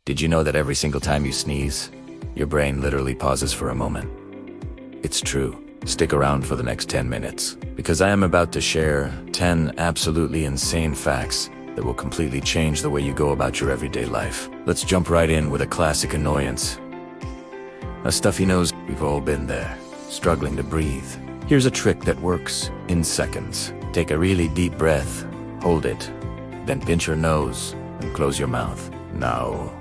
Did you know that every single time you sneeze, your brain literally pauses for a moment? It's true. Stick around for the next 10 minutes, because I am about to share 10 absolutely insane facts that will completely change the way you go about your everyday life. Let's jump right in with a classic annoyance. A stuffy nose. We've all been there, struggling to breathe. Here's a trick that works in seconds. Take a really deep breath, hold it, then pinch your nose and close your mouth. Now,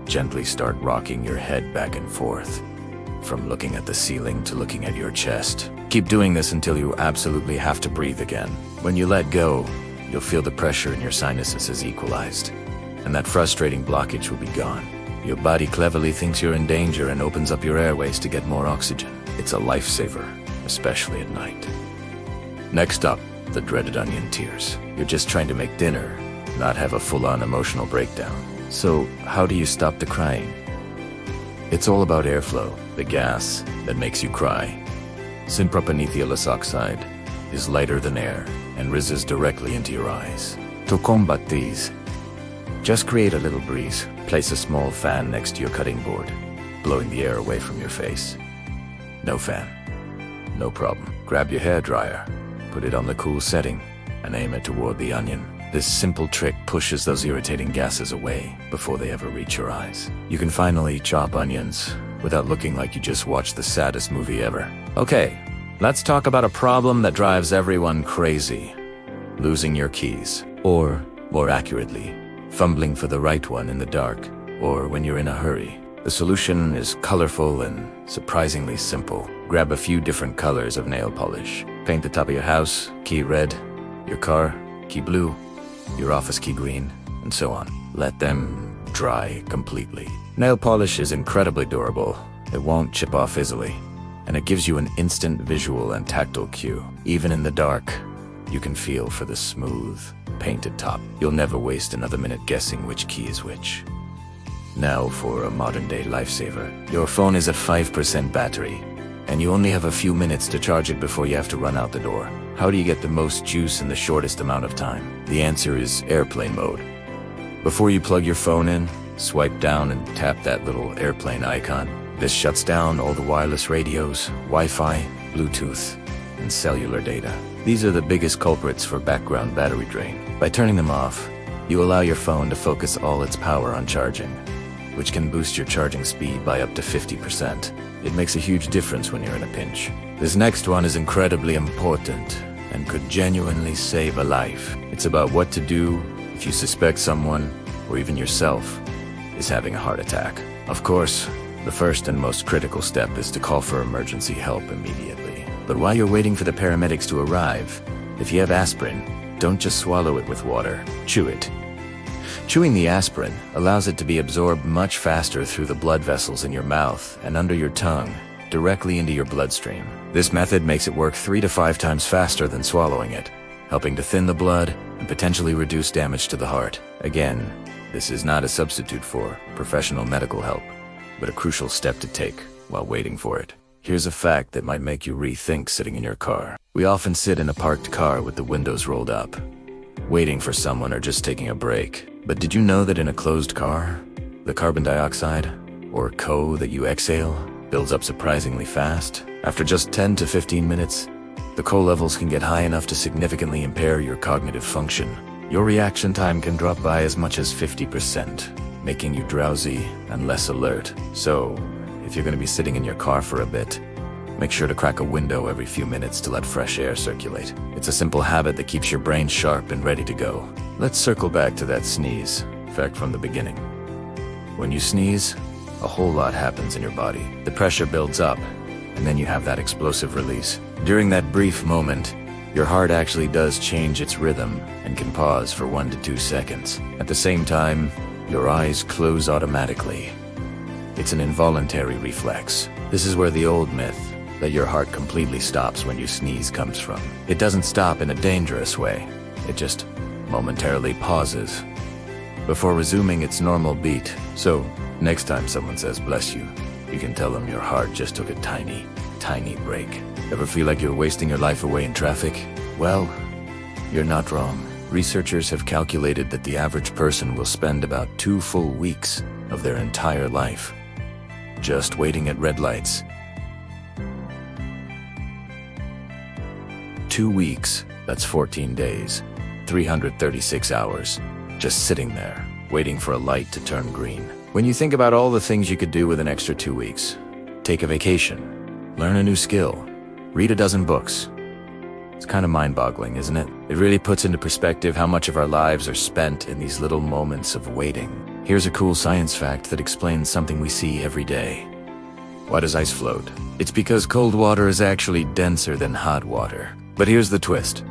gently start rocking your head back and forth, from looking at the ceiling to looking at your chest. Keep doing this until you absolutely have to breathe again. When you let go, you'll feel the pressure in your sinuses is equalized, and that frustrating blockage will be gone. Your body cleverly thinks you're in danger and opens up your airways to get more oxygen. It's a lifesaver, especially at night. Next up, the dreaded onion tears. You're just trying to make dinner, not have a full-on emotional breakdown. So, how do you stop the crying? It's all about airflow, the gas that makes you cry. Synpropanethiolous oxide is lighter than air and rises directly into your eyes. To combat these, just create a little breeze. Place a small fan next to your cutting board, blowing the air away from your face. No fan. No problem. Grab your hairdryer, put it on the cool setting, and aim it toward the onion. This simple trick pushes those irritating gases away before they ever reach your eyes. You can finally chop onions without looking like you just watched the saddest movie ever. Okay, let's talk about a problem that drives everyone crazy. Losing your keys. Or, more accurately, fumbling for the right one in the dark, or when you're in a hurry. The solution is colorful and surprisingly simple. Grab a few different colors of nail polish. Paint the top of your house key red, your car key blue, your office key green, and so on. Let them dry completely. Nail polish is incredibly durable. It won't chip off easily, and it gives you an instant visual and tactile cue. Even in the dark, you can feel for the smooth, painted top. You'll never waste another minute guessing which key is which. Now for a modern-day lifesaver. Your phone is at 5% battery, and you only have a few minutes to charge it before you have to run out the door. How do you get the most juice in the shortest amount of time? The answer is airplane mode. Before you plug your phone in, swipe down and tap that little airplane icon. This shuts down all the wireless radios, Wi-Fi, Bluetooth, and cellular data. These are the biggest culprits for background battery drain. By turning them off, you allow your phone to focus all its power on charging, which can boost your charging speed by up to 50%. It makes a huge difference when you're in a pinch. This next one is incredibly important and could genuinely save a life. It's about what to do if you suspect someone, or even yourself, is having a heart attack. Of course, the first and most critical step is to call for emergency help immediately. But while you're waiting for the paramedics to arrive, if you have aspirin, don't just swallow it with water, chew it. Chewing the aspirin allows it to be absorbed much faster through the blood vessels in your mouth and under your tongue, directly into your bloodstream. This method makes it work 3 to 5 times faster than swallowing it, helping to thin the blood and potentially reduce damage to the heart. Again, this is not a substitute for professional medical help, but a crucial step to take while waiting for it. Here's a fact that might make you rethink sitting in your car. We often sit in a parked car with the windows rolled up, waiting for someone or just taking a break. But did you know that in a closed car, the carbon dioxide, or CO that you exhale, builds up surprisingly fast? After just 10 to 15 minutes, the CO levels can get high enough to significantly impair your cognitive function. Your reaction time can drop by as much as 50%, making you drowsy and less alert. So, if you're going to be sitting in your car for a bit, make sure to crack a window every few minutes to let fresh air circulate. It's a simple habit that keeps your brain sharp and ready to go. Let's circle back to that sneeze fact from the beginning. When you sneeze, a whole lot happens in your body. The pressure builds up, and then you have that explosive release. During that brief moment, your heart actually does change its rhythm and can pause for 1 to 2 seconds. At the same time, your eyes close automatically. It's an involuntary reflex. This is where the old myth that your heart completely stops when you sneeze comes from. It doesn't stop in a dangerous way. It just momentarily pauses before resuming its normal beat. So, next time someone says bless you, you can tell them your heart just took a tiny, tiny break. Ever feel like you're wasting your life away in traffic? Well, you're not wrong. Researchers have calculated that the average person will spend about 2 full weeks of their entire life. Just waiting at red lights. 2 weeks, that's 14 days, 336 hours, just sitting there, waiting for a light to turn green. When you think about all the things you could do with an extra 2 weeks, take a vacation, learn a new skill, read a dozen books. It's kind of mind-boggling, isn't it? It really puts into perspective how much of our lives are spent in these little moments of waiting. Here's a cool science fact that explains something we see every day. Why does ice float? It's because cold water is actually denser than hot water. But here's the twist.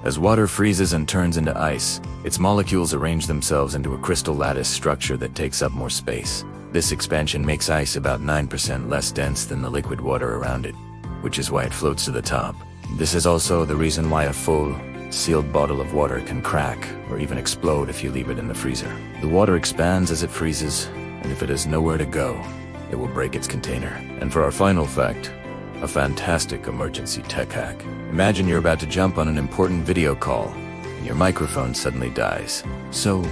As water freezes and turns into ice, its molecules arrange themselves into a crystal lattice structure that takes up more space. This expansion makes ice about 9% less dense than the liquid water around it, which is why it floats to the top. This is also the reason why a full, sealed bottle of water can crack or even explode if you leave it in the freezer. The water expands as it freezes, and if it has nowhere to go, it will break its container. And for our final fact, a fantastic emergency tech hack. Imagine you're about to jump on an important video call, and your microphone suddenly dies. So,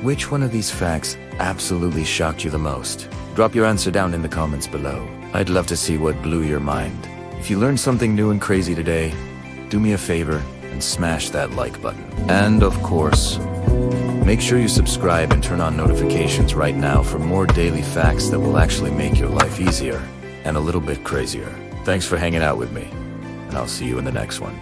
which one of these facts absolutely shocked you the most? Drop your answer down in the comments below. I'd love to see what blew your mind. If you learned something new and crazy today, do me a favor and smash that like button. And of course, make sure you subscribe and turn on notifications right now for more daily facts that will actually make your life easier and a little bit crazier. Thanks for hanging out with me, and I'll see you in the next one.